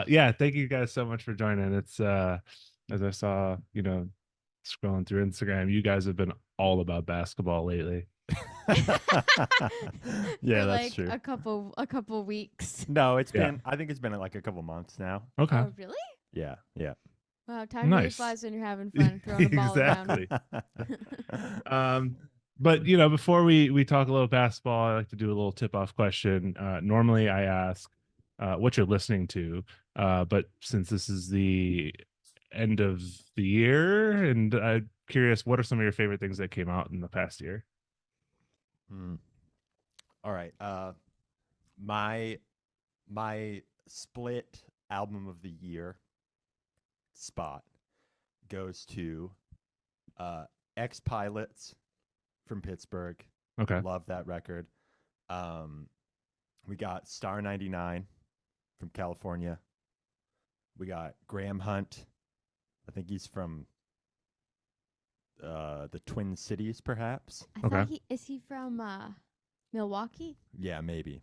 Yeah, thank you guys so much for joining. It's as I saw, scrolling through Instagram, you guys have been all about basketball lately. Yeah, For that's like true. a couple weeks. No, Yeah. I think it's been like a couple months now. Okay. Oh, really? Yeah, yeah. Wow, time really Nice. flies when you're having fun, throwing a ball around. Exactly. But before we talk a little basketball, I like to do a little tip-off question. Normally I ask what you're listening to, but since this is the end of the year, and I'm curious, what are some of your favorite things that came out in the past year? Hmm. All right. My my split album of the year spot goes to Ex Pilots from Pittsburgh. Okay. Love that record. Um, we got Star 99 from California. We got Graham Hunt. I think he's from the Twin Cities, perhaps. I Okay. thought he from Milwaukee Yeah, maybe.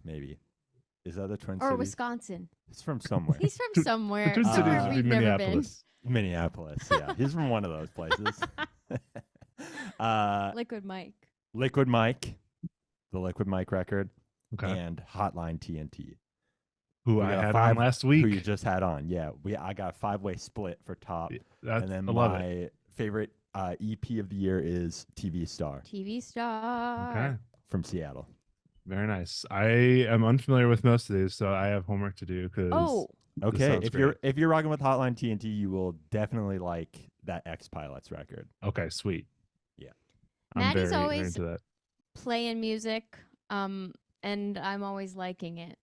Is that the Twin or Cities? Wisconsin. He's from somewhere. He's from somewhere, The Twin Cities somewhere would be we've never been. Minneapolis. Minneapolis, yeah. He's from one of those places. Liquid Mike. Liquid Mike, the Liquid Mike record, Okay. and Hotline TNT. Who We I got had five, on last Who you week. just had on. Yeah, I got a 5-way split for top. That's, And then I love it. my favorite EP of the year is TV Star TV star. Okay. from Seattle. Very nice. I am unfamiliar with most of these, so I have homework to do because Oh, Okay, sounds great. if you're rocking with Hotline TNT, you will definitely like that X Pilots record. Okay, sweet. Yeah. I'm Maddie's very always into that. playing music, and I'm always liking it.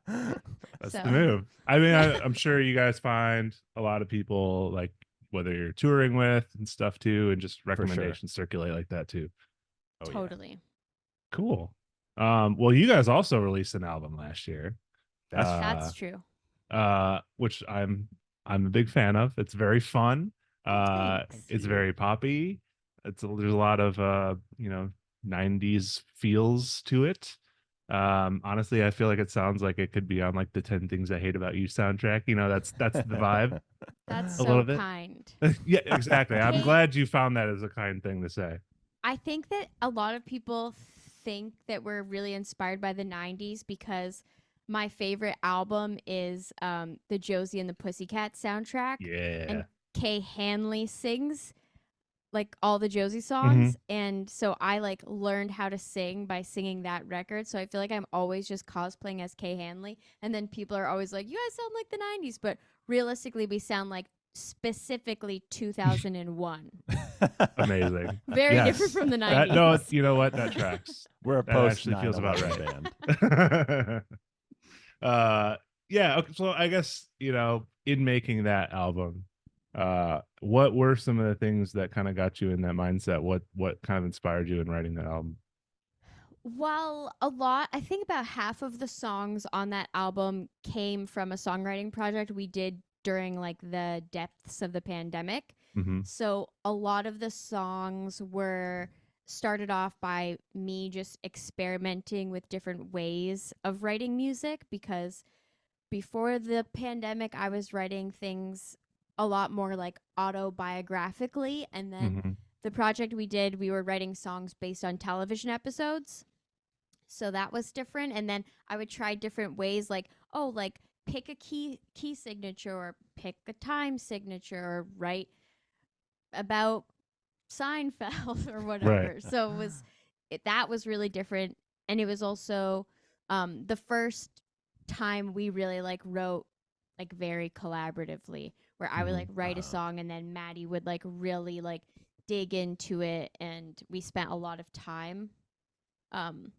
That's So. the move. I mean, I'm sure you guys find a lot of people, like whether you're touring with and stuff too, and just recommendations circulate like that too. Oh, yeah. Totally. Cool. Well, you guys also released an album last year. That's true. Which I'm a big fan of. It's very fun. Thanks. It's very poppy. There's a lot of 90s feels to it. Honestly, I feel like it sounds like it could be on like the 10 Things I Hate About You soundtrack. That's the vibe. That's A so little bit. kind. Yeah, exactly. I'm Hey. glad you found that as a kind thing to say. I think that a lot of people think that we're really inspired by the 90s because my favorite album is the Josie and the Pussycats soundtrack. Yeah. And Kay Hanley sings like all the Josie Mm-hmm. songs. And so I like learned how to sing by singing that record. So I feel like I'm always just cosplaying as Kay Hanley. And then people are always like, you guys sound like the 90s. But realistically, we sound like specifically 2001. Amazing. Very Yes. different from the 90s. No, you know what? That tracks. We're a That post actually feels about 9/11 right. band. Yeah, okay, so I guess in making that album, what were some of the things that kind of got you in that mindset? What kind of inspired you in writing that album? Well, I think about half of the songs on that album came from a songwriting project we did during like the depths of the pandemic. Mm-hmm. So a lot of the songs were started off by me just experimenting with different ways of writing music because before the pandemic I was writing things a lot more like autobiographically, and then Mm-hmm. the project we did, we were writing songs based on television episodes. So that was different, and then I would try different ways like pick a key signature or pick a time signature or write about Seinfeld or whatever. Right. So that was really different, and it was also the first time we really like wrote like very collaboratively, where I would like write a song and then Maddie would like really like dig into it, and we spent a lot of time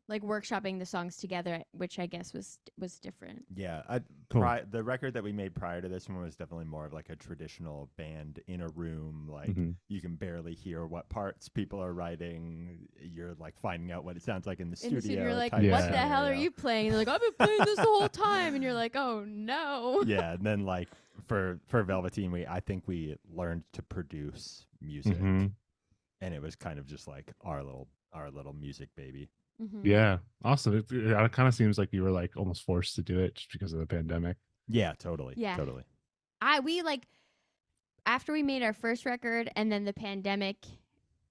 like workshopping the songs together, which I guess was different. Yeah, Cool. the record that we made prior to this one was definitely more of like a traditional band in a room. Like Mhm. you can barely hear what parts people are writing. You're like finding out what it sounds like in the In studio. the studio, you're like, type what Yeah. the hell are scenario. you playing? They're like, I've been playing this the whole time, and you're like, oh no. Yeah, and then like for Velveteen, I think we learned to produce music, Mhm. and it was kind of just like our little music baby. Mhm. Yeah, awesome. It kind of seems like you were like almost forced to do it just because of the pandemic. Yeah, totally. Yeah. Totally. We like after we made our first record and then the pandemic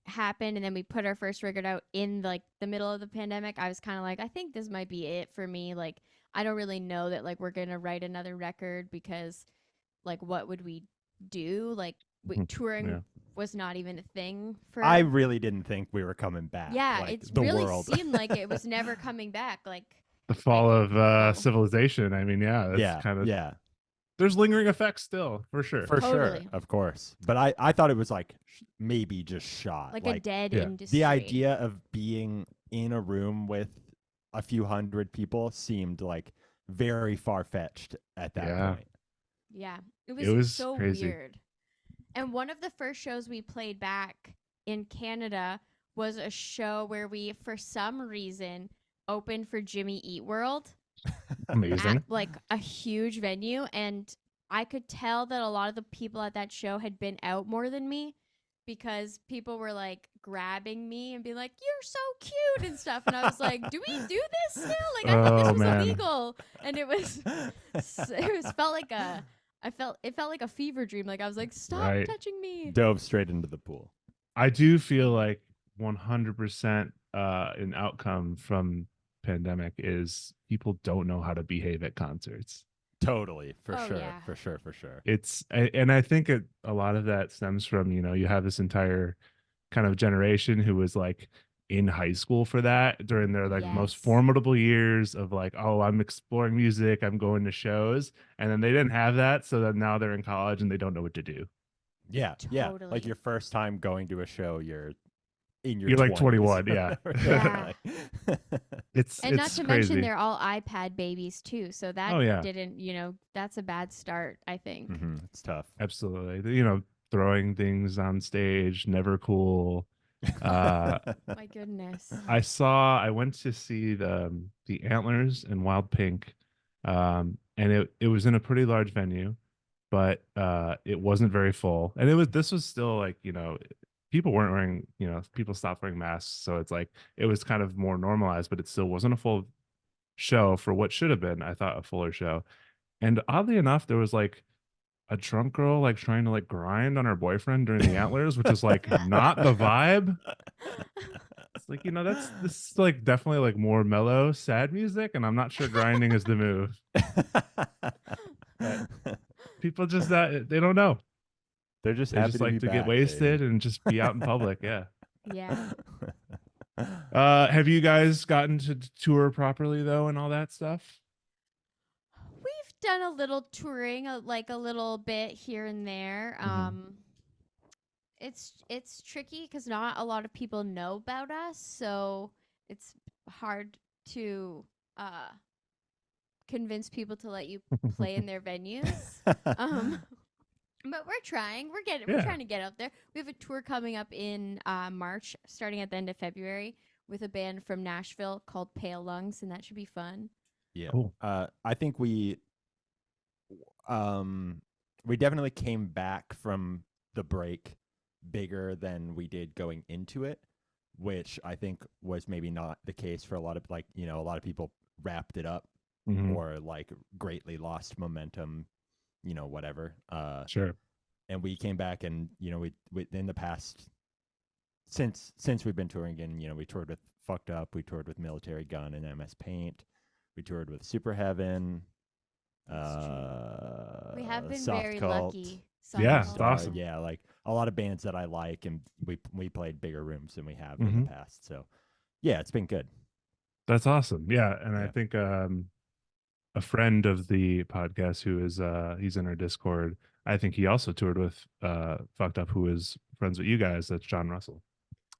happened and then we put our first record out in like the middle of the pandemic, I was kind of like, I think this might be it for me. Like, I don't really know that like we're going to write another record because like what would we do? Like touring Yeah. was not even a thing for I really didn't think we were coming back. Yeah, like, it's the really world. seemed like it was never coming back. Like The fall didn't of know. civilization. I mean, yeah, that's Yeah, kind of yeah, there's lingering effects still for sure. for sure, Totally. of course. But I thought it was like maybe just shot. like a dead yeah. industry. The idea of being in a room with a few hundred people seemed like very far fetched at that Yeah. point. Yeah, it It was so crazy. weird. And one of the first shows we played back in Canada was a show where we, for some reason, opened for Jimmy Eat World Amazing. at like a huge venue, and I could tell that a lot of the people at that show had been out more than me because people were like grabbing me and being like, "You're so cute" and stuff, and I was like, "Do we do this still? Like I thought Oh, this was man. illegal," and it felt like it felt like a fever dream. Like I was like, "Stop Right. touching me." Dove straight into the pool. I do feel like 100% an outcome from pandemic is people don't know how to behave at concerts. Totally, for Oh, sure, yeah. for sure, for sure. And I think a lot of that stems from, you have this entire kind of generation who was like in high school for that during their like most Yes. formidable years of like, oh, I'm exploring music, I'm going to shows, and then they didn't have that, so then now they're in college and they don't know what to do. Yeah, yeah. Totally. Like your first time going to a show, you're in your You're like 20s. 21, yeah. Yeah. It's And not it's to crazy. mention they're all iPad babies too. So that Oh, yeah. didn't, that's a bad start, I think. It's tough. Absolutely. Throwing things on stage, never cool. My goodness. I went to see the Antlers and Wild Pink, and it was in a pretty large venue, but it wasn't very full, and this was still like people weren't wearing people stopped wearing masks, so it's like it was kind of more normalized, but it still wasn't a full show for what should have been, I thought, a fuller show. And oddly enough, there was like a drunk girl like trying to like grind on her boyfriend during the Antlers, which is like not the vibe. It's like, this is like definitely like more mellow, sad music, and I'm not sure grinding is the move. People just they don't know. They're just They happy just to like be to get back, wasted baby. and just be out in public. Yeah. Yeah. Have you guys gotten to tour properly though, and all that stuff? We've done a little touring, like a little bit here and there. It's tricky because not a lot of people know about us, so it's hard to convince people to let you play in their venues. But we're trying. We're trying to get out there. We have a tour coming up in March, starting at the end of February, with a band from Nashville called Pale Lungs, and that should be fun. Yeah. Cool. I think we definitely came back from the break bigger than we did going into it, which I think was maybe not the case for a lot of a lot of people wrapped it up or like greatly lost momentum, whatever. Sure. And we came back and we in the past since we've been touring again, we toured with Fucked Up, we toured with Military Gun and MS Paint, we toured with Super Heaven. We have been Soft very Cult, lucky. Yeah, Soft it's Cult. awesome. Yeah, like a lot of bands that I like, and we played bigger rooms than we have in the past. So yeah, it's been good. That's awesome. Yeah, and I Yeah. think a friend of the podcast who is he's in our Discord, I think he also toured with Fucked Up, who is friends with you guys. That's John Russell.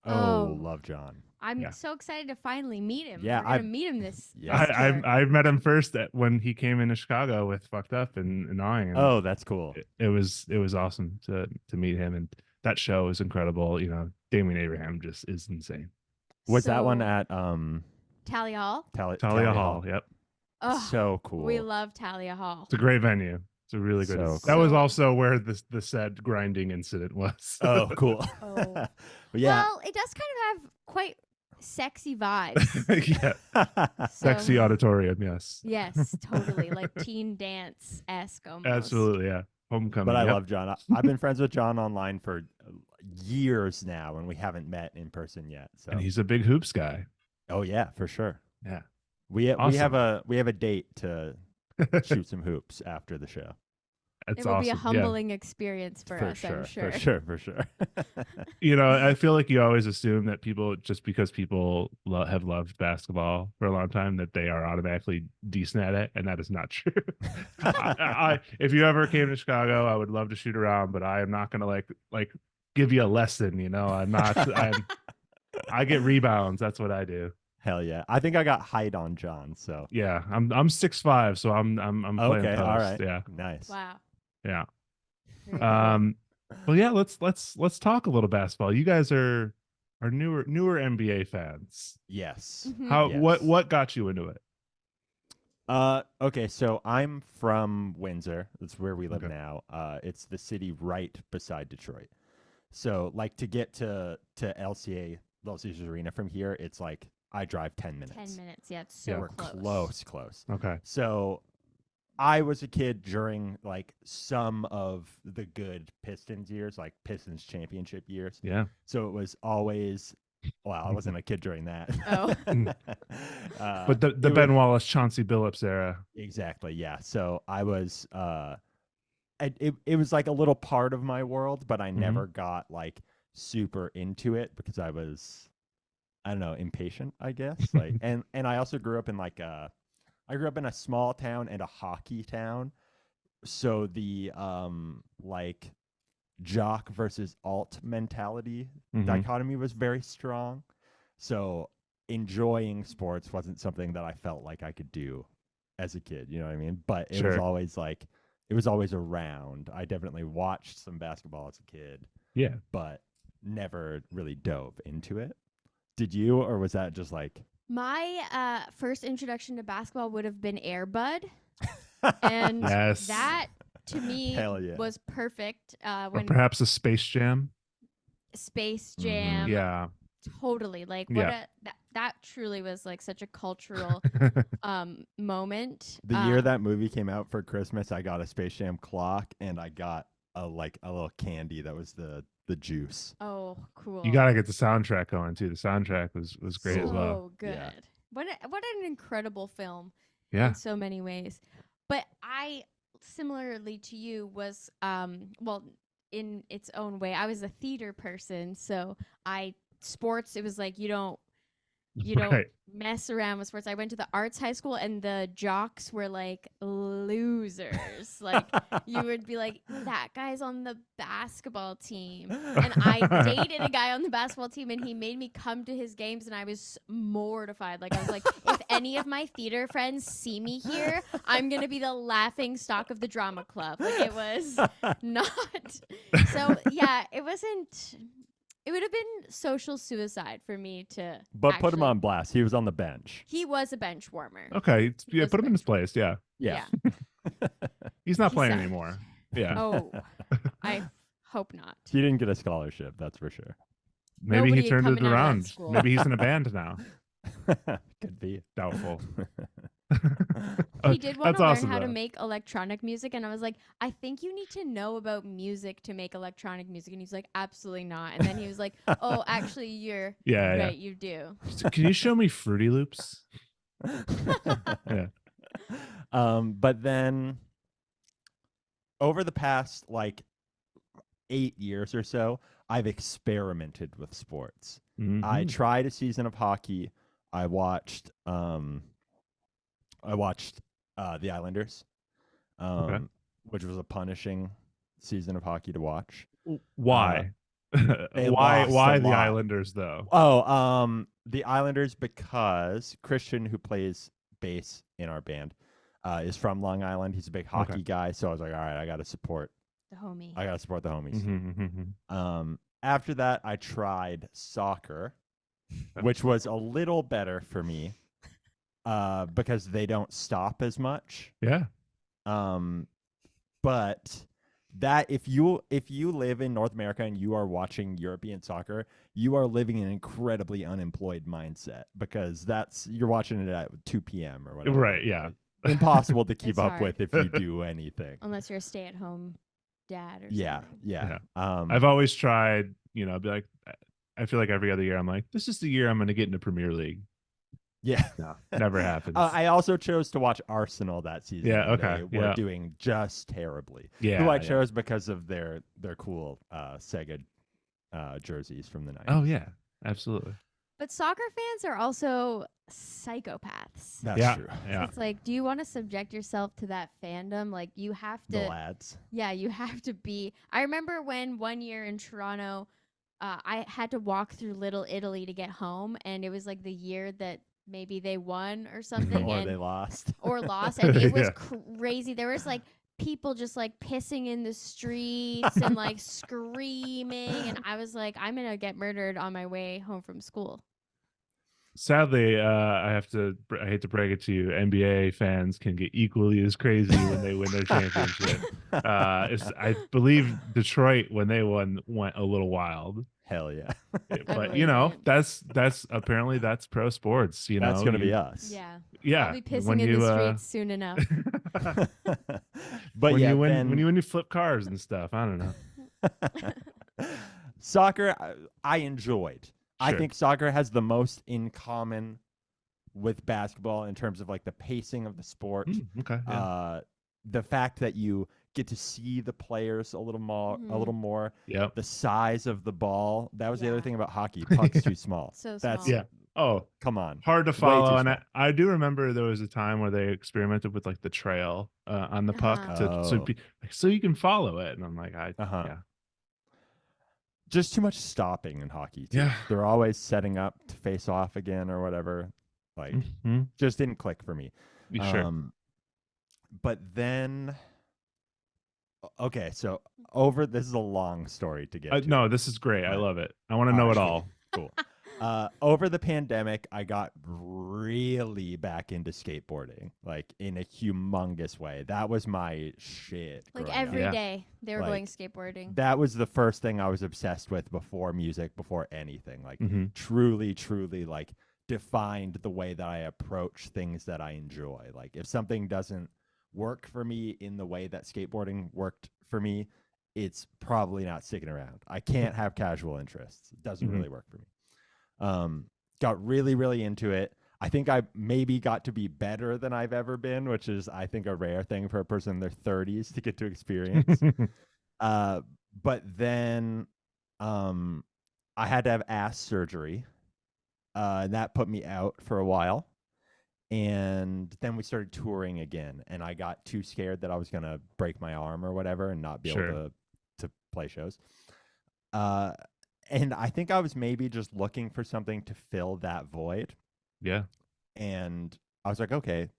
Oh, love John. I'm so excited to finally meet him. Yeah, We're gonna meet him this. Yeah. this tour. I met him first when he came into Chicago with Fucked Up and Gnawing. And Oh, that's cool. it was awesome to meet him, and that show is incredible. Damien Abraham just is insane. Was that one So, at Talia Hall? Talia Hall. Yep, Oh, So cool. we love Talia Hall. it's a great venue. It's a really good. So That cool. was also where the said grinding incident was. Oh, cool. Oh. But yeah. Well, it does kind of have quite sexy vibes. Yeah, sexy So, auditorium. Yes, yes, totally. Like teen dance-esque almost. absolutely. Yeah, homecoming. But I yep. love John. I've been friends with John online for years now, and we haven't met in person yet. So, And he's a big hoops guy. oh yeah, for sure. Yeah, We have awesome. a date to shoot some hoops after the show. That's It will be a awesome. Yeah. humbling experience for us, I'm sure. For sure. I feel like you always assume that people, just because people have loved basketball for a long time, that they are automatically decent at it, and that is not true. If you ever came to Chicago, I would love to shoot around, but I am not going to like give you a lesson. I'm not. I get rebounds. That's what I do. Hell yeah! I think I got height on John. So Yeah, I'm 6'5", so I'm playing okay, post. all right, Yeah, nice. Wow. yeah. Very cool. Well, yeah. Let's talk a little basketball. You guys are newer NBA fans. Yes. Mhm. How Yes. what got you into it? Okay, so I'm from Windsor. That's where we live Okay. now. It's the city right beside Detroit. So, like, to get to LCA, Little Caesars Arena from here, it's like I drive 10 minutes. 10 minutes. Yeah, it's so We're close. Okay. So, I was a kid during like some of the good Pistons years, like Pistons championship years. Yeah. So it was always, well, I wasn't a kid during that. Oh. But the it Ben was- Wallace, Chauncey Billups era. Exactly, yeah. So I was, it was like a little part of my world, but I never got like super into it because I was, I don't know, impatient, I guess. Like, and I also grew up in I grew up in a small town and a hockey town. So the like jock versus alt mentality Mhm. dichotomy was very strong. So enjoying sports wasn't something that I felt like I could do as a kid, you know what I mean? But it was Sure. always like it was always around. I definitely watched some basketball as a kid, Yeah. but never really dove into it. Did you, or was that just like My first introduction to basketball would have been Air Bud. And Yes. that to me Hell yeah. was perfect. Or When perhaps a Space Jam. Space Mhm. Jam, Yeah. totally. Like Yeah. that truly was like such a cultural moment. The year that movie came out for Christmas, I got a Space Jam clock and I got a little candy that was the juice. Oh, cool. You gotta get the soundtrack going too. The soundtrack was great as well. So good. Yeah. What an incredible film Yeah. in so many ways. But I, similarly to you, was well, in its own way, I was a theater person, so sports, it was like you don't Right. mess around with sports. I went to the arts high school and the jocks were like losers. Like you would be like, that guy's on the basketball team. And I dated a guy on the basketball team and he made me come to his games and I was mortified. Like I was like, if any of my theater friends see me here, I'm going to be the laughing stock of the drama club. Like it was not. So yeah, it would have been social suicide for me to. But put him actually- on blast. He was on the bench. He was a bench warmer. Okay. Yeah. Was Put him in his place. Yeah. Yeah. He's not He playing sucked. anymore. Yeah. Oh, I hope not. He didn't get a scholarship, that's for sure. Maybe Nobody he turned it coming out of that around. school. Maybe he's in a band now. Could be. Doubtful. He did want That's to learn awesome, how to though. make electronic music, and I was like, I think you need to know about music to make electronic music. And he's like, absolutely not. And then he was like, oh, actually, you're Yeah. right, you do. So can you show me Fruity Loops? Yeah. But then over the past like 8 years or so, I've experimented with sports. I Mhm. tried a season of hockey. I watched the Islanders, Okay. which was a punishing season of hockey to watch. Why? they why? lost Why a the lot. Islanders though? Oh, the Islanders, because Christian, who plays bass in our band, is from Long Island. He's a big hockey guy, so I was like, all right, I got to support The homie. the homies. Mhm. After that, I tried soccer, which was a little better for me because they don't stop as much. Yeah. But that if you live in North America and you are watching European soccer, you are living in an incredibly unemployed mindset because you're watching it at 2 p.m. or whatever. Right, yeah. Impossible to keep It's up hard. with if you do anything. Unless you're a stay-at-home dad or Yeah, something. yeah. I've always tried, I'd be like, I feel like every other year I'm like, this is the year I'm going to get into Premier League. Yeah. No, never happens. I also chose to watch Arsenal that season. Yeah, and okay, They were yeah. doing just terribly. Yeah, Who I yeah. chose because of their cool Sega jerseys from the 90s. Oh, yeah, absolutely. But soccer fans are also psychopaths. That's Yeah, true. yeah. It's like, do you want to subject yourself to that fandom? Like, you have The to. lads. Yeah, you have to be. I remember when one year in Toronto, I had to walk through Little Italy to get home, and it was like the year that maybe they won or something, Or and they lost. or lost, and it was Yeah. crazy. There was like people just like pissing in the streets and like screaming, and I was like, I'm gonna get murdered on my way home from school. Sadly, I hate to break it to you, NBA fans can get equally as crazy when they win their championship. I believe Detroit, when they won, went a little wild. Hell yeah. But believe it. that's apparently that's pro sports. That's going to be us. Yeah, Yeah, I'll be pissing when in you, the streets soon enough. But when yeah, you win, then when you flip cars and stuff. I don't know. soccer I enjoyed. I Sure. think soccer has the most in common with basketball in terms of like the pacing of the sport. Okay. Yeah. The fact that you get to see the players a little more, Yep. the size of the ball. That was the other Yeah. thing about hockey. Puck's too small. So That's small. Yeah. Oh, come on. hard to Way too follow. And small. I do remember there was a time where they experimented with like the trail on the puck Uh-huh. so you can follow it. And I'm like, yeah. Just too much stopping in hockey too. Yeah. They're always setting up to face off again or whatever. Like Mhm. just didn't click for me. Sure. But then okay, so this is a long story to get to. No, this is great. I But- love it. I want to know it all. Cool. Over the pandemic, I got really back into skateboarding, like in a humongous way. That was my shit. Like growing up. every Yeah. day they were Like, going skateboarding. That was the first thing I was obsessed with before music, before anything. Like Mhm. truly, like defined the way that I approach things that I enjoy. Like if something doesn't work for me in the way that skateboarding worked for me, it's probably not sticking around. I can't have casual interests. It doesn't Mhm. really work for me. Got really, really into it. I think I maybe got to be better than I've ever been, which is, I think, a rare thing for a person in their 30s to get to experience. But then I had to have ass surgery. And that put me out for a while. And then we started touring again. And I got too scared that I was going to break my arm or whatever and not be Sure. able to play shows. And I think I was maybe just looking for something to fill that void. Yeah. And I was like, okay.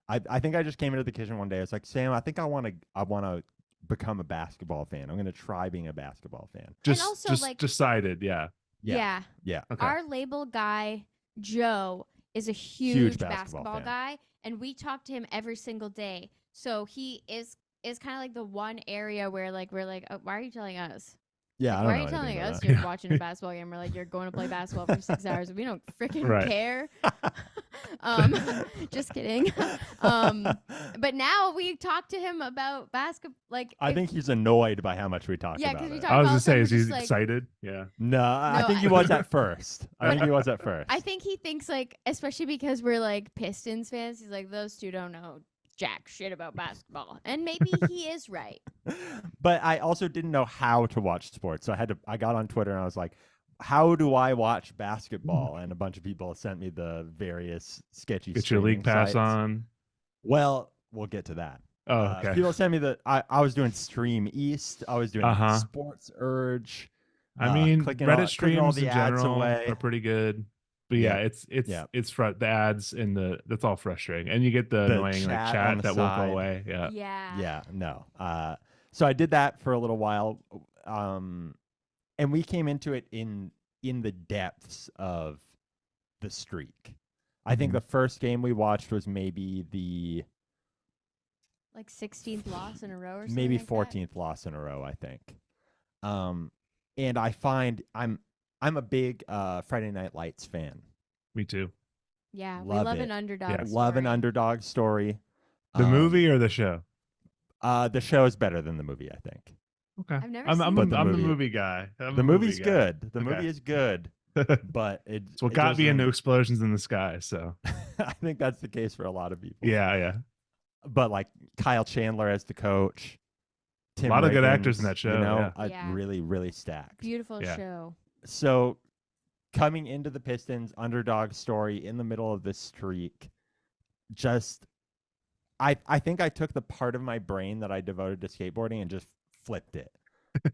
I think I just came into the kitchen one day. I was like, Sam, I think I want to become a basketball fan. I'm going to try being a basketball fan. also, like- decided. Yeah. Yeah. Okay. Our label guy, Joe, is a huge basketball basketball fan. guy, and we talk to him every single day. So he is kind of like the one area where like we're like, oh, why are you telling us? Yeah, Like, I why don't are you know telling anything us about you're Yeah. watching a basketball game? We're like, you're going to play basketball for 6 hours. We don't freaking Right. care. Just kidding. But now we talk to him about basketball. Like, I think he's annoyed by how much we talk Yeah, about 'cause we it. talk I was about gonna say, some is are he just, like- excited? Yeah. No, I No, think he was at first. I think he was at first. I think he thinks like, especially because we're like Pistons fans, he's like, those two don't know jack shit about basketball, and maybe he is right. But I also didn't know how to watch sports, so I got on Twitter and I was like, how do I watch basketball? And a bunch of people sent me the various sketchy Get your league streaming pass sites. on. Well, we'll get to that. Oh, okay. People sent me I was doing Stream East. I was doing Uh-huh. Sports Urge. I mean, clicking Reddit clicking all streams the in ads general away. are pretty good. But Yeah. yeah, it's the ads and that's all frustrating. And you get the annoying like chat on chat the that won't side. go away. Yeah. Yeah. No. So I did that for a little while, and we came into it in the depths of the streak. I think Mhm. the first game we watched was maybe like 16th loss in a row or something. maybe like 14th loss in a row, I think. And I find I'm a big Friday Night Lights fan. Me too. That. Yeah, we Love love it. an underdog. Yeah. Love an story. underdog story. The movie or the show? The show is better than the movie, I think. Okay. I've never I'm seen But the the movie- movie guy. I'm The a movie's movie guy. good. The Okay. movie is good, but it. It's what it got me into doesn't- explosions in the sky. So I think that's the case for a lot of people. yeah. But like Kyle Chandler as the coach, Tim A lot of good Riggins, actors in that show, You know, Yeah. really, really stacked. Beautiful Yeah. show. So coming into the Pistons, underdog story in the middle of this streak, just I think I took the part of my brain that I devoted to skateboarding and just flipped it.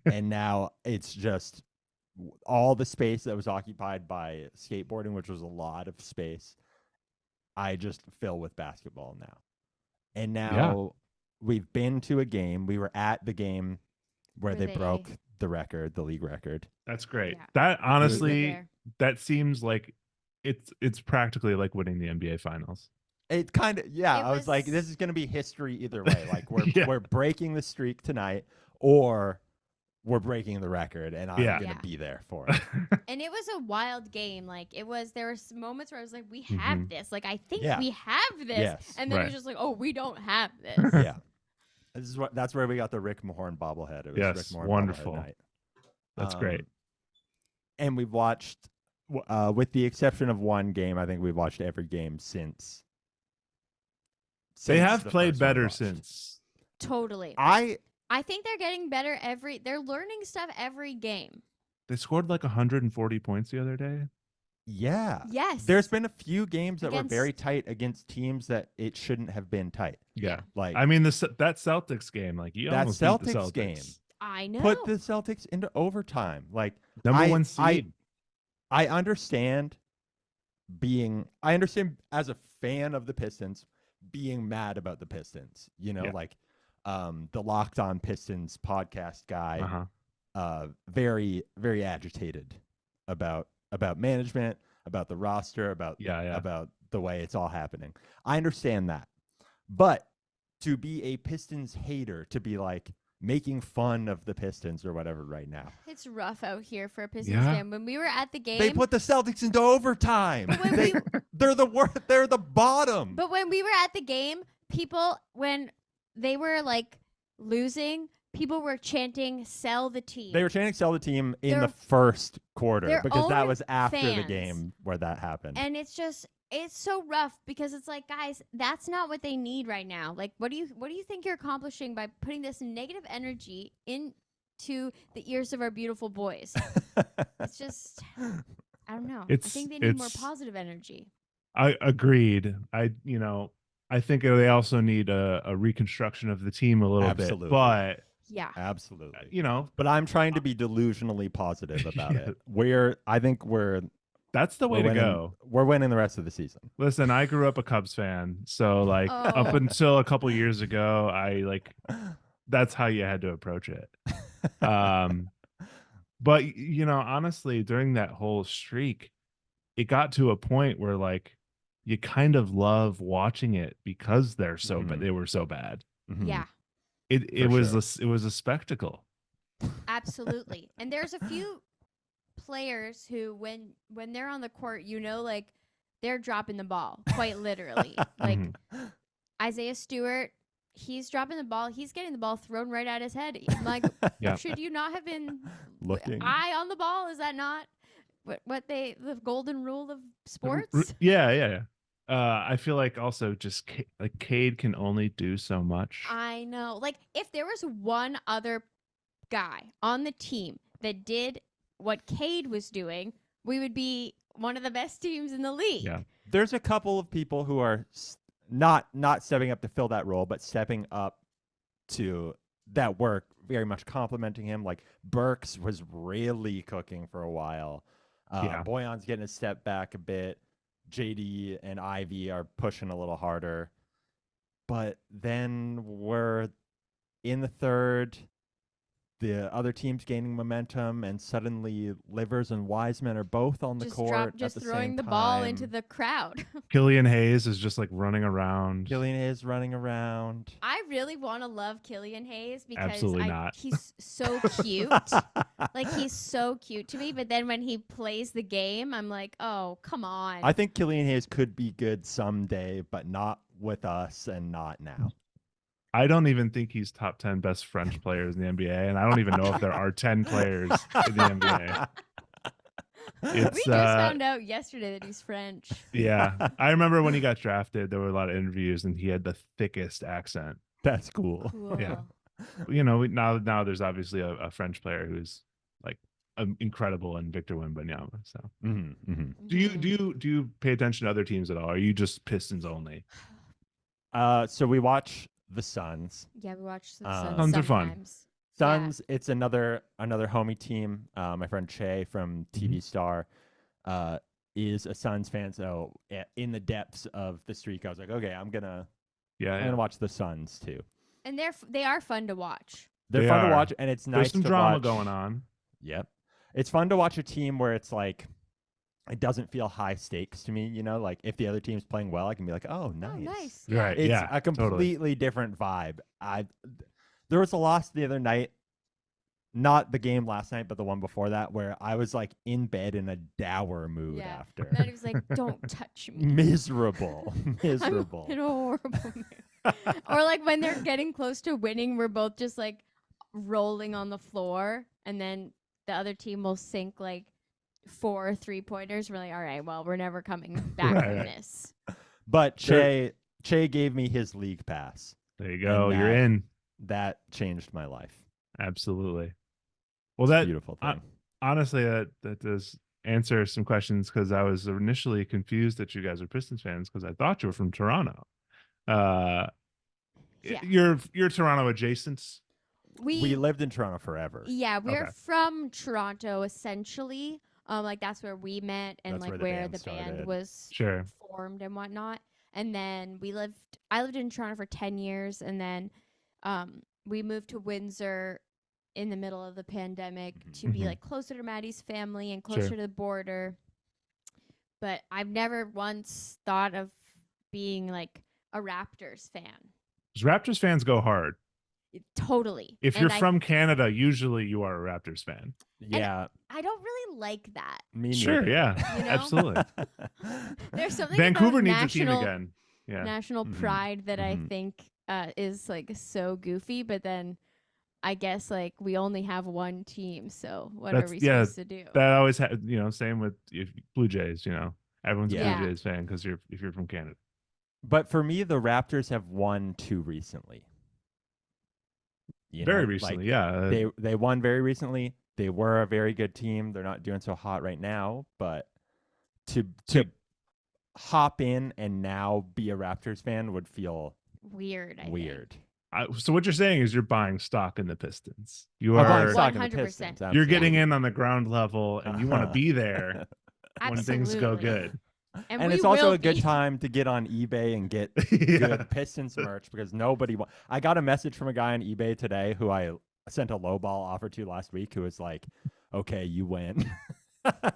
And now it's just all the space that was occupied by skateboarding, which was a lot of space, I just fill with basketball now. And now we've been to a game. We were at the game where Where they they- broke the record, the league record. That's great. Yeah. That We were honestly, there. that seems like it's practically like winning the NBA finals. It kind of, yeah. It I was like, was- this is going to be history either way. Like we're Yeah. we're breaking the streak tonight, or we're breaking the record, and I'm Yeah. going to Yeah. be there for it. And it was a wild game. Like there were moments where I was like, we have Mhm. this. Like I think Yeah. we have this. Yes. And then it Right. was just like, oh, we don't have this. Yeah, that's where we got the Rick Mahorn bobblehead. It was Yes, Rick Mahorn wonderful. bobblehead night. That's great. And we've watched, with the exception of one game, I think we've watched every game since. They since have the played first one better launched. since. Totally. I think they're getting better they're learning stuff every game. They scored like 140 points the other day. yeah. Yes. There's been a few games that were very Against- tight against teams that it shouldn't have been tight. Yeah. Like I mean, that Celtics game, like you That almost beat the Celtics Celtics. game. I know. put the Celtics into overtime. Like Number I- one seed. I understand as a fan of the Pistons being mad about the Pistons. You know, Yeah. like the Locked On Pistons podcast guy, Uh-huh. very very agitated about management, about the roster, about Yeah. about the way it's all happening. I understand that. But to be a Pistons hater, to be like making fun of the Pistons or whatever right now. It's rough out here for a Pistons Yeah. fan. When we were at the game, They put the Celtics into overtime. But when They, they're the worst. They're the bottom. but when we were at the game, people when they were like losing, people were chanting "Sell the team." They were trying to sell the team in Their- the first quarter their because that own was after the fans. game where that happened. And it's so rough because it's like, guys, that's not what they need right now. Like, what do you think you're accomplishing by putting this negative energy into the ears of our beautiful boys? It's just, I don't know. I think they need more positive energy. I agreed. I think they also need a reconstruction of the team a little Absolutely. bit. But Yeah. Absolutely. uh, But I'm trying to be delusionally positive about Yeah. it. I think we're that's the way to winning, go. We're winning the rest of the season. Listen, I grew up a Cubs fan, so like up Oh. until a couple years ago, that's how you had to approach it. But honestly, during that whole streak, it got to a point where like you kind of love watching it because they're so Mhm. they were so bad. Mhm. Yeah. It For was sure. it was a spectacle. Absolutely. And there's a few players who when they're on the court, like they're dropping the ball quite literally. Like Mhm. Isaiah Stewart, he's dropping the ball. He's getting the ball thrown right at his head. I'm like, Yeah. should you not have been Looking. eye on the ball? Is that not the golden rule of sports? Yeah. I feel like also just Cade can only do so much. I know. Like if there was one other guy on the team that did what Cade was doing, we would be one of the best teams in the league. Yeah. There's a couple of people who are not stepping up to fill that role, but stepping up to that work, very much complimenting him. Like Burks was really cooking for a while. Yeah. Boyan's getting a step back a bit. JD and Ivy are pushing a little harder. But then we're in the third. the other team's gaining momentum, and suddenly Livers and Wiseman are both on the court just at the throwing same the time. ball into the crowd. Killian Hayes is just like running around. Killian Hayes running around. I really want to love Killian Hayes because Absolutely not. he's so cute. Like, he's so cute to me, but then when he plays the game, I'm like, oh, come on. I think Killian Hayes could be good someday, but not with us and not now. I don't even think he's top 10 best French players in the NBA, and I don't even know if there are 10 players in the NBA. We just found out yesterday that he's French. Yeah. I remember when he got drafted, there were a lot of interviews, and he had the thickest accent. That's cool. Cool. Yeah. You know, now there's obviously a French player who's like incredible, and Victor Wembanyama. So, do you pay attention to other teams at all? Or are you just Pistons only? So we watch the Suns. Yeah, we watch the Suns. Suns are fun. sometimes. Suns. It's another homie team. My friend Che from TV Star is a Suns fan. So in the depths of the streak, I was like, okay, I'm gonna watch the Suns too. And they are fun to watch. They're fun to watch, and it's nice. There's some to drama watch. going on. Yep, it's fun to watch a team where it's like, it doesn't feel high stakes to me, you know. Like, if the other team's playing well, I can be like, "Oh, nice, Oh, nice. Right? It's Yeah, a completely totally. different vibe. There was a loss the other night, not the game last night, but the one before that, where I was like in bed in a dour mood after. Maddie was like, "Don't touch me." Miserable. I'm in a horrible mood. Or like when they're getting close to winning, we're both just like rolling on the floor, and then the other team will sink like 4 3-pointers. We're like, all right, well, we're never coming back from this. But Che gave me his league pass. There you go. And You're in. That changed my life. Absolutely. Well, It's a that beautiful thing. honestly, that does answer some questions, because I was initially confused that you guys are Pistons fans, because I thought you were from Toronto. You're Toronto adjacent. We lived in Toronto forever. Yeah, we're Okay. from Toronto essentially. Like, that's where we met, and That's like where where the the band band started. was Sure. formed and whatnot. And then I lived in Toronto for 10 years, and then we moved to Windsor in the middle of the pandemic to be like closer to Maddie's family and closer to the border. But I've never once thought of being like a Raptors fan. Raptors fans go hard. Totally. If And you're from Canada, usually you are a Raptors fan. Yeah. I don't really like that. Me Sure, neither. yeah. You know? Absolutely. There's something Vancouver about needs a team national, again. Yeah. national pride that I think is like so goofy, but then I guess like we only have one team, so what are we supposed to do? That always same with Blue Jays, everyone's Yeah. a Blue Jays fan because if you're from Canada. But for me, the Raptors have won 2 recently. Very recently, yeah. They won very recently. They were a very good team. They're not doing so hot right now, but to hop in and now be a Raptors fan would feel weird. Weird. So what you're saying is you're buying stock in the Pistons. You I'm are buying stock in the 100%. Pistons. You're getting absolutely. in on the ground level, and you want to be there when things go Absolutely. good. And we it's also will a good be. time to get on eBay and get Yeah. good Pistons merch, because nobody. I got a message from a guy on eBay today who I sent a lowball offer to last week, who was like, "Okay, you win."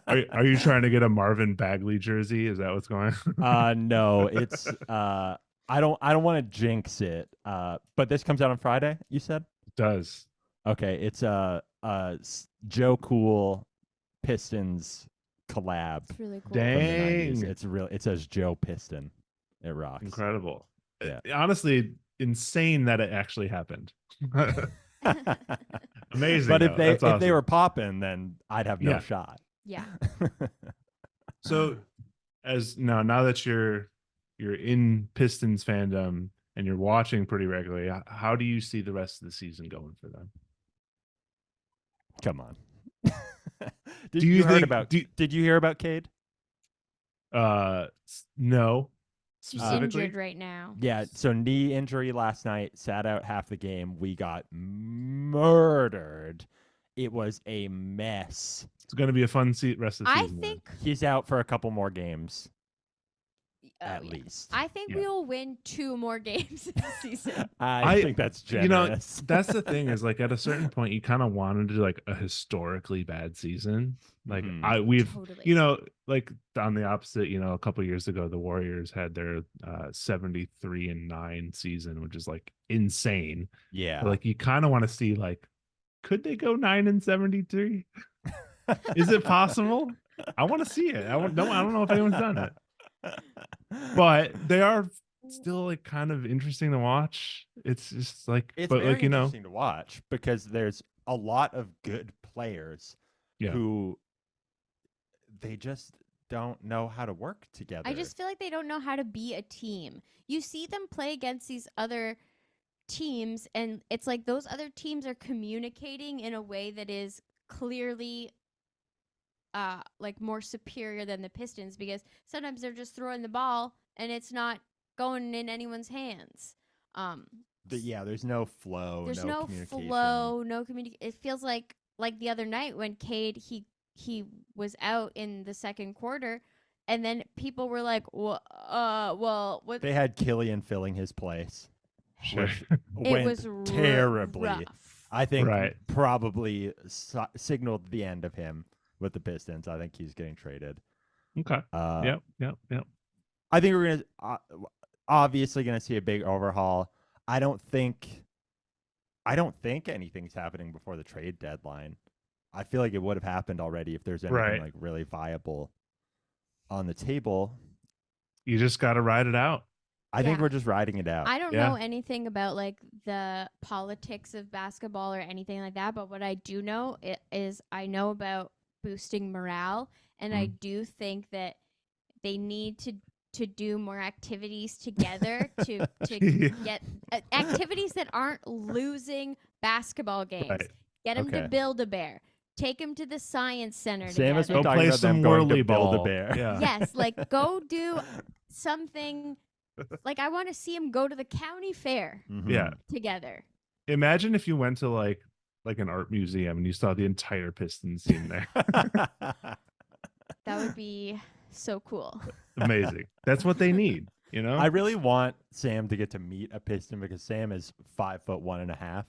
Are you trying to get a Marvin Bagley jersey? Is that what's going on? No, it's I don't want to jinx it. But this comes out on Friday, you said? It does. Okay, it's a Joe Cool Pistons collab. It's really cool. From the 90s. Dang. It's real. It says Joe Piston. It rocks. Incredible. Yeah. Honestly, insane that it actually happened. Amazing. But though. if That's they awesome. were popping, then I'd have no Yeah. shot. Yeah. So now that you're in Pistons fandom and you're watching pretty regularly, how do you see the rest of the season going for them? Come on. Do Did you you hear think- about? do you- Did you hear about Cade? No. He's Specifically? injured right now. Yeah. So knee injury last night. Sat out half the game. We got murdered. It was a mess. It's going to be a fun rest of the I season. then. think He's out for a couple more games. at yeah. least. I think Yeah. we will win 2 more games this season. I think that's generous. That's the thing is like at a certain point you kind of wanted to do like a historically bad season. Like Mhm. we've Totally. like on the opposite, a couple years ago the Warriors had their 73-9 season, which is like insane. Yeah. But, like you kind of want to see like could they go 9-73? Is it possible? I want to see it. I don't know if anyone's done it. But they are still like kind of interesting to watch. It's just like It's but very like interesting to watch because there's a lot of good players Yeah. who they just don't know how to work together. I just feel like they don't know how to be a team. You see them play against these other teams, and it's like those other teams are communicating in a way that is clearly like more superior than the Pistons, because sometimes they're just throwing the ball and it's not going in anyone's hands. there's no flow, There's no no communication. flow, no communication. It feels like the other night when Cade he was out in the second quarter, and then people were like, well, what? They had Killian filling his place, Sure. which It went was terribly. rough. I think Right. probably signaled the end of him with the Pistons. I think he's getting traded. Okay. Yep. I think we're gonna obviously gonna see a big overhaul. I don't think anything's happening before the trade deadline. I feel like it would have happened already if there's anything Right. like really viable on the table. You just got to ride it out. I think Yeah. we're just riding it out. I don't Yeah. know anything about like the politics of basketball or anything like that, but what I do know is I know about boosting morale, and I do think that they need to do more activities together to get activities that aren't losing basketball games. Right. Get them Okay. to Build-A-Bear. Take them to the Science Center Sam has been together. Go talking play about them some going to whirly ball. Build-A-Bear. Yeah. Yes, like go do something. Like I want to see them go to the county fair Mhm. Yeah. together. Imagine if you went to like an art museum and you saw the entire Pistons team there. That would be so cool. Amazing. That's what they need, I really want Sam to get to meet a Piston because Sam is 5'1.5",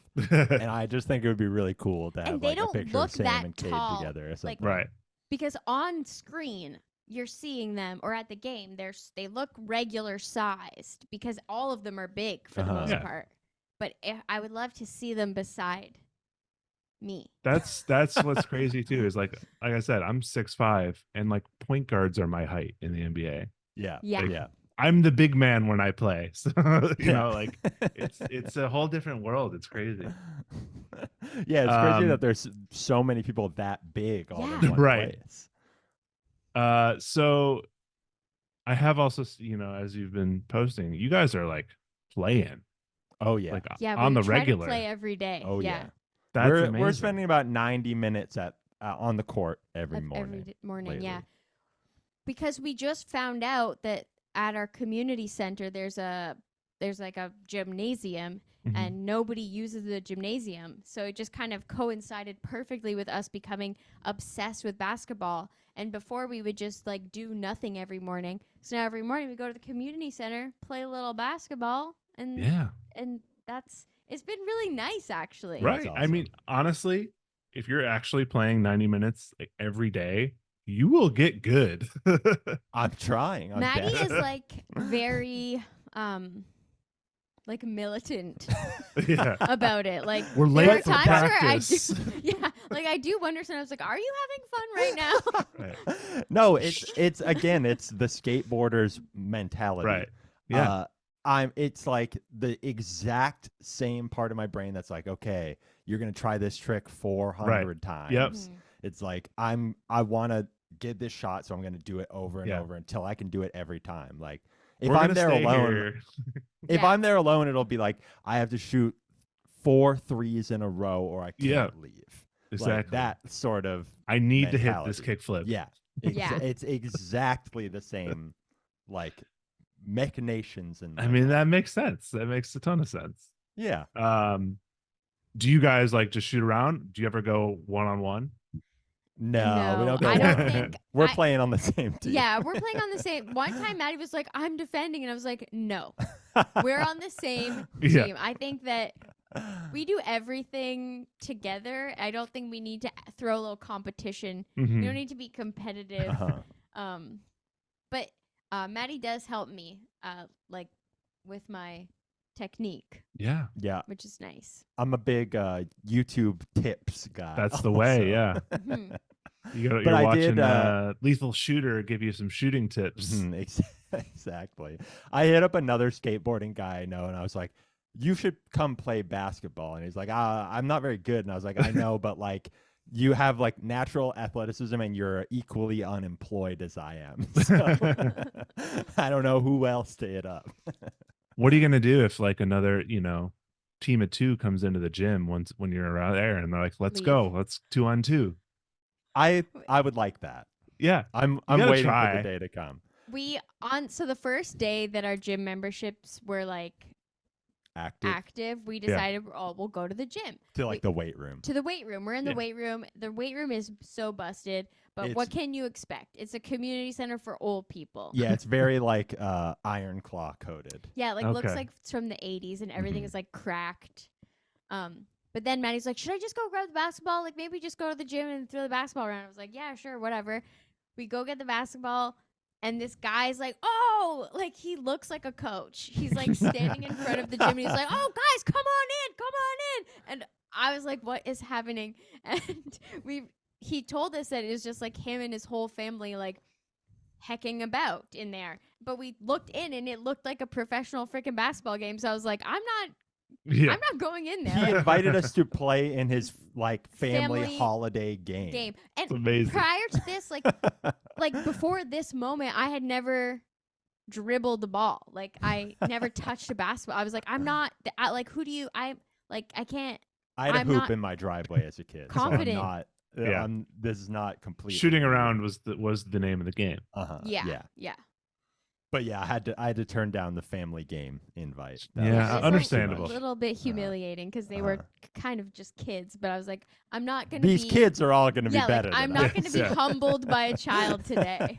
and I just think it would be really cool to have And they like a don't picture look of Sam that and Cade tall, together or like- something. Right. Because on screen you're seeing them, or at the game they look regular sized because all of them are big for the most Yeah. part. But I would love to see them beside me. That's what's crazy too is like I said, I'm 6'5", and like point guards are my height in the NBA. Yeah. Yeah. Yeah. I'm the big man when I play. So Yeah. like it's a whole different world. It's crazy. Yeah, it's crazy Um, that there's so many people that big all Yeah. in one Right. place. So I have also, as you've been posting, you guys are like playing Oh yeah. like Yeah, on we the try regular. to play every day. Oh yeah. That's we're amazing. spending about 90 minutes at on the court every Of morning. morning, yeah. lately. Because we just found out that at our community center there's like a gymnasium, Mhm. and nobody uses the gymnasium. So it just kind of coincided perfectly with us becoming obsessed with basketball. And before we would just like do nothing every morning. So now every morning we go to the community center, play a little basketball, and Yeah. and it's been really nice actually. Right. That's I mean, honestly, if you're actually playing 90 minutes like every day, you will get good. I'm trying. I'm Maddie is desperate. like very like militant Yeah. about it. Like We're there late are for times practice. where I do, yeah, like I do wonder sometimes, like, are you having fun right now? Right. No, it's again, it's the skateboarders mentality. Right. Yeah. It's like the exact same part of my brain that's like, okay, you're gonna try this trick 400 times. Yep. Mhm. It's like I want to get this shot, so I'm gonna do it over and Yeah. over until I can do it every time. Like if We're I'm gonna there stay alone, here. if Yeah. I'm there alone, it'll be like I have to shoot 4 threes in a row or I can't Yeah. leave. Exactly. Like that sort of I need to hit this mentality. kickflip. yeah. Yeah. It's exactly the same like machinations and I mean, that makes sense. That makes a ton of sense. yeah. Do you guys like to shoot around? Do you ever go one-on-one? No, we No, don't go. I don't one. think We're I- playing on the same team. Yeah, we're playing on the same. One time, Maddie was like, "I'm defending," and I was like, "No, we're on the same Yeah. team." I think that we do everything together. I don't think we need to throw a little competition. Mhm. We don't need to be competitive. Uh-huh. But Maddie does help me, like with my technique, Yeah, Yeah, which is nice. I'm a big YouTube tips guy. that's the way. also. Yeah, Mhm. you're But I watching did, Lethal Shooter give you some shooting tips. Exactly. I hit up another skateboarding guy I know, and I was like, "You should come play basketball." And he's like, "I'm not very good." And I was like, "I know, but like, you have like natural athleticism, and you're equally unemployed as I am. So I don't know who else to hit up." What are you gonna do if like another team of two comes into the gym when you're around there and they're like, "Let's Leave. go, let's 2-on-2." I would like that. Yeah, I'm gotta waiting for try. the day to come. So the first day that our gym memberships were like active, we decided, we'll go to the gym. To like the weight room. To the weight room. We're in the Yeah. weight room. The weight room is so busted, but what can you expect? It's a community center for old people. Yeah, it's very like iron claw coated. Yeah, like looks Okay. like it's from the 80s and everything Mhm. is like cracked. But then Maddie's like, "Should I just go grab the basketball? Like maybe just go to the gym and throw the basketball around." I was like, "Yeah, sure, whatever." We go get the basketball and this guy's like, "Oh," like he looks like a coach. He's like standing in front of the gym and he's like, "Oh, guys, come on in." And I was like, "What is happening?" And he told us that it was just like him and his whole family like hecking about in there. But we looked in and it looked like a professional freaking basketball game. So I was like, I'm not going in He there. invited us to play in his like family Family holiday game. And amazing. prior to this, like before this moment, I had never dribbled the ball. Like I never touched a basketball. I was like, I'm not who do you I can't. I had a I'm hoop not in my driveway as a kid. confident. So I'm not. Yeah. This is not complete. Shooting around was the name of the game. Yeah. But yeah, I had to turn down the family game invite. Yeah, It was understandable. A little bit humiliating because they were kind of just kids. But I was like, I'm not gonna. These kids are all going to be yeah, better. like, I'm than not us. going to be humbled by a child today.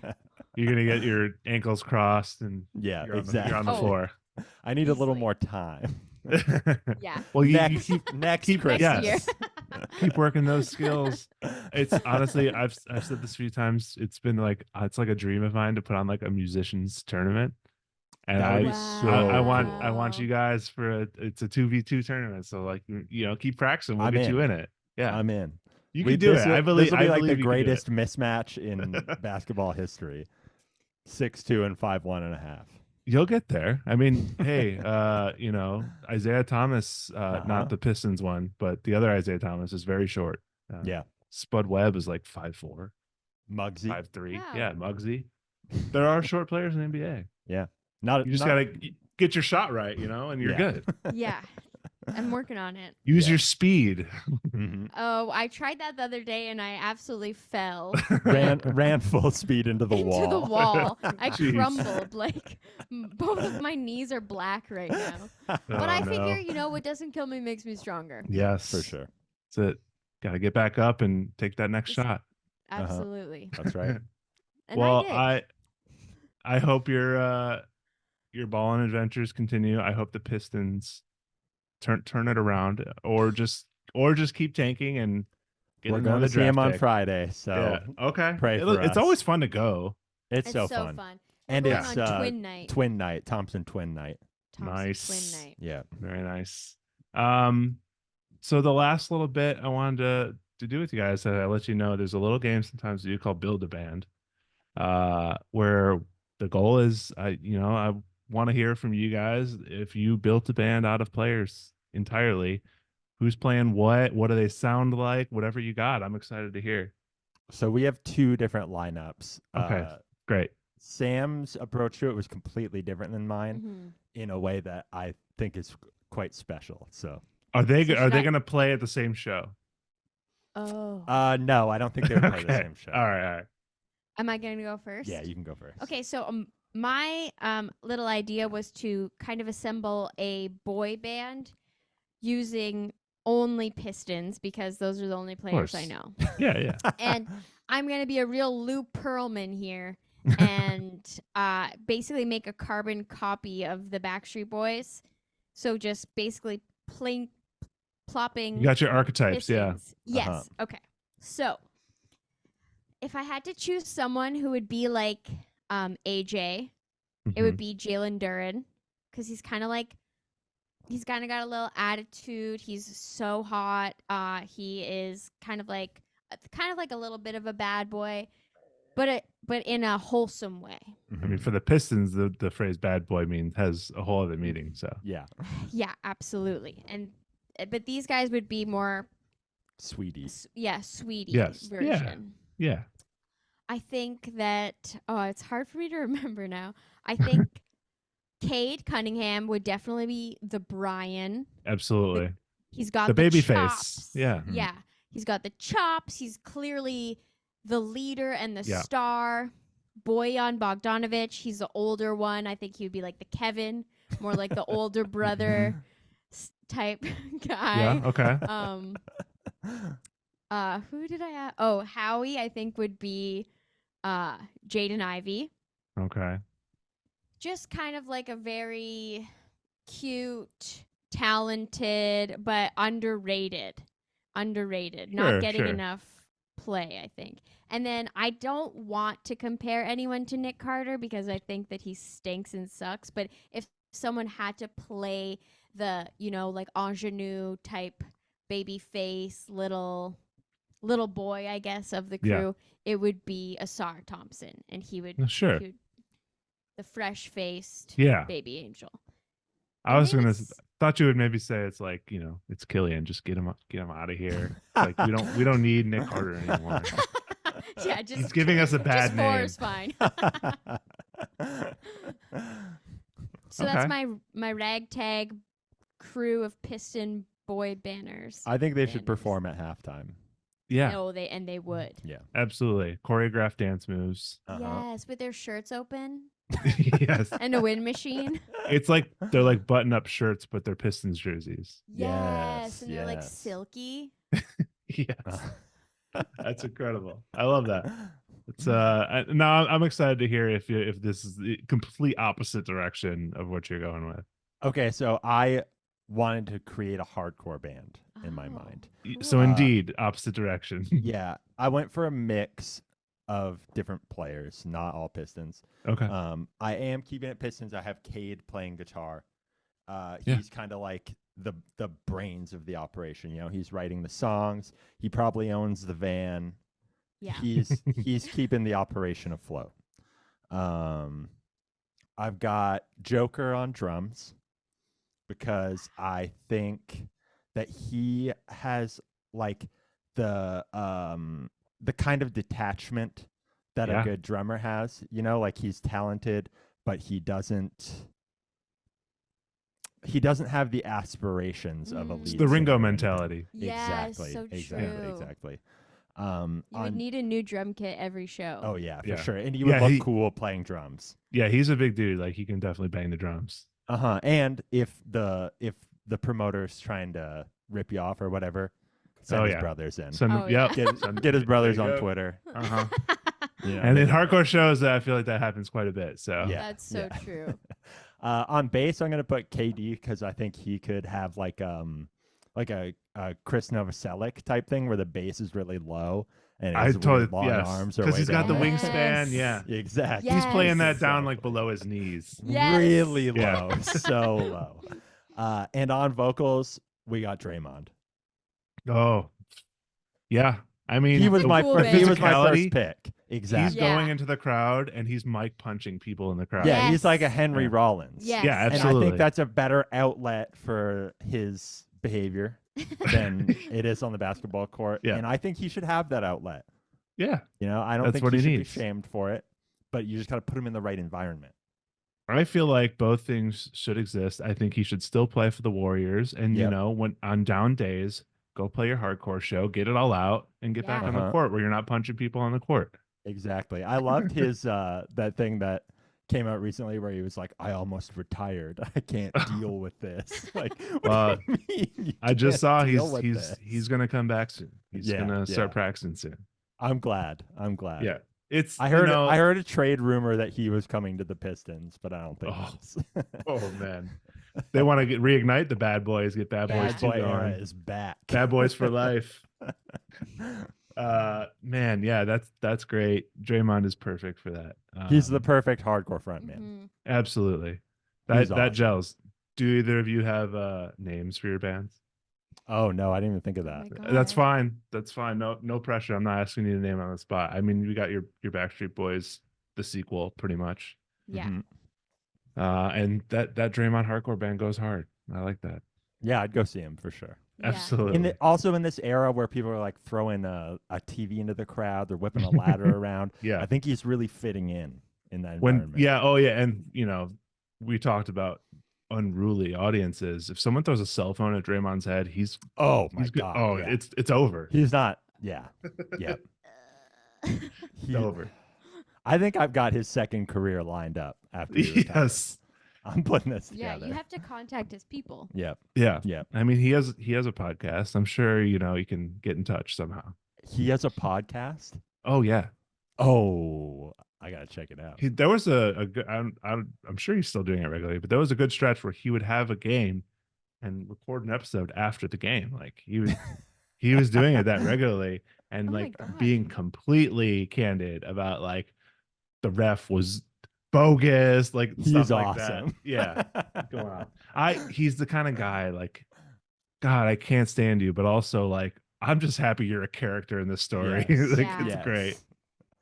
You're gonna get your ankles crossed and Yeah, you're exactly. on the floor. I need a little Easily. more time. Yeah. Well, you next keep next keep- Christmas. yes. keep working those skills. It's honestly, I've said this a few times. It's been like it's like a dream of mine to put on like a musicians tournament, and That would be I want Wow. you guys for it's a 2v2 tournament. So like keep practicing. We'll I'm get you in. in it. Yeah, I'm in. you can do it. I believe this will be like the you can do it. greatest mismatch in basketball history. 6'2" and 5'1.5". You'll get there. I mean, hey, Isaiah Thomas, not the Pistons one, but the other Isaiah Thomas is very short. Yeah, Spud Webb is like 5'4", Muggsy. 5'3". Wow. Yeah, Muggsy. There are short players in the NBA. Yeah, not You just gotta get your shot right, and you're Yeah. good. Yeah. I'm working on it. Use Yeah. your speed. Mhm. Oh, I tried that the other day and I absolutely fell ran full speed into the into wall. the wall. I Jeez. crumbled. Like both of my knees are black right now. But I figure, what doesn't kill me makes me stronger. Yes, For sure. That's it. Got to get back up and take that next Just- shot. Absolutely. That's right. And Well, I did. I hope your balling adventures continue. I hope the Pistons turn it around, or just keep tanking and get We're another going to see him draft on pick. It's so Yeah. Okay. pray for It's us. always fun to go. it's It's so so fun. fun. And We're it's going on twin night. twin night, Thompson twin night. Thompson Nice. Twin night. Yeah. Very nice. So the last little bit I wanted to do with you guys, I let you know there's a little game sometimes we do called Build a Band, where the goal is I want to hear from you guys. If you built a band out of players entirely, who's playing what do they sound like, whatever you got, I'm excited to hear. So we have two different lineups. Okay. Great. Sam's approach to it was completely different than mine Mhm. in a way that I think is quite special. So Are they So should I- going to play at the same show? Oh. no, I don't think they would play the Okay. same show. All right. Am I going to go first? Yeah, you can go first. Okay, so my little idea was to kind of assemble a boy band using only Pistons because those are the only players I course. know. Yeah. And I'm going to be a real Lou Pearlman here and basically make a carbon copy of the Backstreet Boys. So just basically plopping You got your archetypes. Pistons. Yes. Uh-huh. Okay. So if I had to choose someone who would be like AJ, it would be Jalen Duren because he's kind of got a little attitude. He's so hot. He is kind of like a little bit of a bad boy, but in a wholesome way. I mean, for the Pistons, the phrase "bad boy" has a whole other meaning. So Yeah. Yeah, absolutely. And but these guys would be more Sweetie. sweetie Yes. version. Yeah. I think that it's hard for me to remember now. I think Cade Cunningham would definitely be the Brian. Absolutely. He's got The baby chops. face. Yeah. Yeah. He's got the chops. He's clearly the leader and the Yeah. star. Bojan Bogdanovic, he's the older one. I think he would be like the Kevin, more like the older brother type guy. Yeah. Okay. Who did I have? Oh, Howie, I think would be Jaden Ivey. Okay. Just kind of like a very cute, talented, but underrated. Not getting enough play, I think. And then I don't want to compare anyone to Nick Carter because I think that he stinks and sucks. But if someone had to play the, like ingenue type baby face little boy, I guess, of the crew, it would be Asar Thompson. And he would the fresh faced baby angel. I was thought you would maybe say it's like, it's Killian. Just get him out of here. Like we don't need Nick Carter anymore. Yeah, just he's giving us a bad just name. 4 is fine. So that's my ragtag crew of Piston boy banners. I think they should perform at halftime. Yeah. No, they would. Yeah. Absolutely. Choreographed dance moves. Yes, with their shirts open. Yes. And a wind machine. It's like they're like button-up shirts, but they're Pistons jerseys. Yes, and they're like silky. Yes. That's incredible. I love that. It's now I'm excited to hear if this is the complete opposite direction of what you're going with. Okay, so I wanted to create a hardcore band in my mind. So indeed, opposite direction. Yeah, I went for a mix of different players, not all Pistons. Okay. I am keeping it Pistons. I have Cade playing guitar. He's kind of like the brains of the operation. He's writing the songs. He probably owns the van. Yeah. He's keeping the operation afloat. I've got Joker on drums because I think that he has like the kind of detachment that a good drummer has. Like he's talented, but he doesn't have the aspirations of a lead. It's the Ringo singer. mentality. Yes, Exactly. so Exactly. You would need a new drum kit every show. Oh yeah, for sure. And he would look cool playing drums. Yeah, he's a big dude. Like he can definitely bang the drums. And if the promoter's trying to rip you off or whatever, send his brothers in. Get his brothers on Twitter. And in hardcore shows, I feel like that happens quite a bit. So that's so true. On bass, I'm gonna put KD because I think he could have like a Chris Novoselic type thing where the bass is really low and his long arms are because he's got the Yes. wingspan. Yeah, exactly. He's playing that Yes. down like below his knees. Yes. Really low, so low. And on vocals, we got Draymond. Oh, yeah. I mean, He was a my cool first, band. he was my physicality, first pick. Exactly. He's going into the crowd and he's mic punching people in the crowd. Yeah, he's Yes. like a Henry Rollins. Yes. Yeah, And absolutely. I think that's a better outlet for his behavior than it is on the basketball court. Yeah. And I think he should have that outlet. Yeah, I don't That's think what he he should needs. be shamed for it, but you just got to put him in the right environment. I feel like both things should exist. I think he should still play for the Warriors, and when on down days, go play your hardcore show, get it all out, and get back on the court where you're not punching people on the court. Exactly. I loved his that thing that came out recently where he was like, "I almost retired. I can't deal with this." Like, what Well, do you mean? You I just can't saw deal he's with he's this? he's gonna come back soon. He's Yeah, gonna yeah. start practicing soon. I'm glad. Yeah, it's I heard I heard a trade rumor that he was coming to the Pistons, but I don't think that's Oh man, they want to reignite the bad boys, get bad boys Bad two boy era going. is back. Bad boys for life. Man, yeah, that's great. Draymond is perfect for that. He's the perfect hardcore frontman. Mhm. Absolutely. He's That awesome. gels. Do either of you have names for your bands? Oh no, I didn't even think of Oh that. my That's God. fine. That's fine. No pressure. I'm not asking you to name on the spot. I mean, you got your Backstreet Boys, the sequel, pretty much. Yeah. Mhm. And that Draymond hardcore band goes hard. I like that. Yeah, I'd go see him for sure. Yeah. Absolutely. Also in this era where people are like throwing a TV into the crowd, they're whipping a ladder around. Yeah. I think he's really fitting in that When environment. and we talked about unruly audiences. If someone throws a cell phone at Draymond's head, he's Oh my good. God. Oh, yeah. it's over. He's not. Yeah. Yep. It's over. I think I've got his second career lined up after he retires. Yes. I'm putting this Yeah, together. you have to contact his people. Yep. Yeah. Yep. I mean, he has a podcast. I'm sure he can get in touch somehow. He has a podcast. Oh yeah. Oh, I gotta check it out. There was a good. I'm sure he's still doing it regularly, but there was a good stretch where he would have a game and record an episode after the game. Like he was doing it that regularly and Oh my like God. being completely candid about like the ref was bogus, like He's stuff like awesome. that. Yeah. Go on. He's the kind of guy like, God, I can't stand you, but also like I'm just happy you're a character in this story. Yes. Like Yeah. it's great.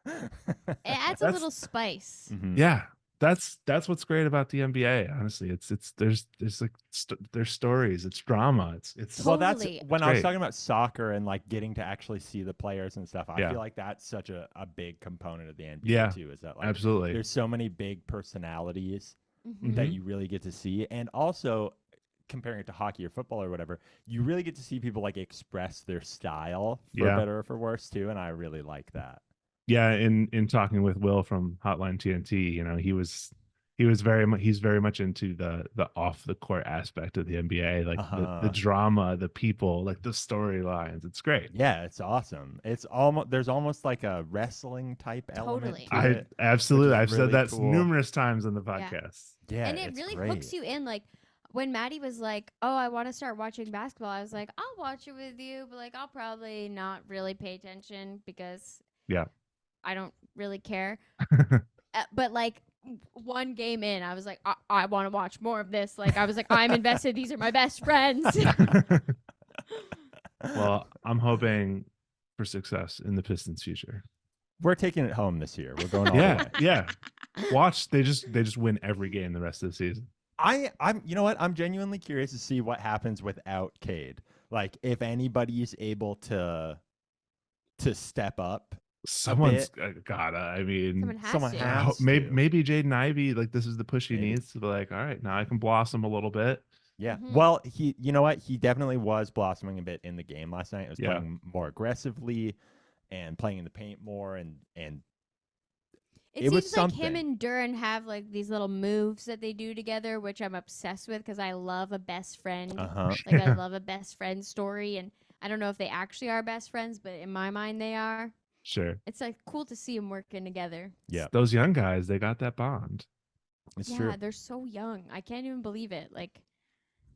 It adds a little spice. Mhm. Yeah. That's what's great about the NBA. Honestly, it's there's like there's stories, it's drama, it's Well, that's Totally. when I was great. talking about soccer and like getting to actually see the players and stuff. I Yeah. feel like that's such a big component of the NBA Yeah. too. Is that like absolutely. there's so many big personalities Mhm. that you really get to see, and also comparing it to hockey or football or whatever, you really get to see people like express their style for Yeah. better or for worse too, and I really like that. Yeah, in talking with Will from Hotline TNT, he's very much into the off the court aspect of the NBA, like Uh-huh. the drama, the people, like the storylines. It's great. Yeah, it's awesome. It's there's almost like a wrestling type element Totally. to I it. absolutely, I've really said that cool. numerous times on the Yeah. podcast. Yeah, And it it's really great. hooks you in. Like when Maddie was like, "Oh, I want to start watching basketball," I was like, "I'll watch it with you, but like I'll probably not really pay attention because Yeah. I don't really care." But like one game in, I was like, I want to watch more of this. Like I was like, I'm invested. These are my best friends. Well, I'm hoping for success in the Pistons' future. We're taking it home this year. We're going all the Yeah, way. yeah. Watch, they just win every game the rest of the season. I'm you know what? I'm genuinely curious to see what happens without Cade. Like if anybody's able to step up. Someone's gotta. I mean, Someone has to. has maybe to. maybe Jaden Ivey, like this is the push he Maybe. needs to be like, all right, now I can blossom a little bit. Yeah. Mhm. Well, you know what? He definitely was blossoming a bit in the game last night. It was Yeah. playing more aggressively and playing in the paint more and It It was seems like him something. and Duran have like these little moves that they do together, which I'm obsessed with because I love a best friend. uh-huh. Like I love a best friend story, and I don't know if they actually are best friends, but in my mind they are. Sure. It's like cool to see them working together. Yeah. Those young guys, they got that bond. It's Yeah, true. they're so young. I can't even believe it. Like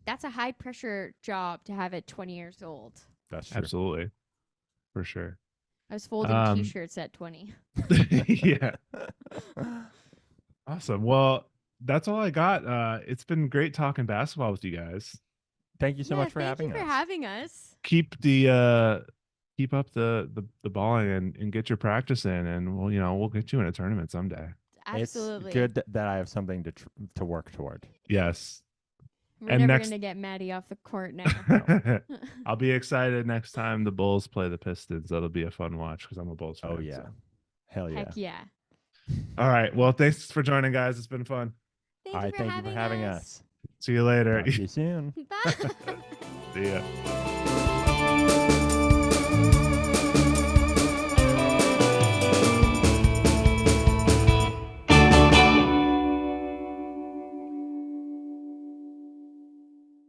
that's a high pressure job to have at 20 years old. That's true. Absolutely. For sure. I was folding Um, t-shirts at 20. Yeah. Awesome. Well, that's all I got. It's been great talking basketball with you guys. Thank you so much for thank having you for us. having us. Keep up the balling and get your practice in, and we'll get you in a tournament someday. Absolutely. It's good that I have something to work toward. Yes. We're And never next- gonna get Maddie off the court now. I'll be excited next time the Bulls play the Pistons. That'll be a fun watch because I'm a Bulls fan. Oh yeah. so. Hell yeah. Heck yeah. All right. Well, thanks for joining, guys. It's been fun. Thank All you right, for thank you for having us. See you later. Talk to you soon. Bye. See ya.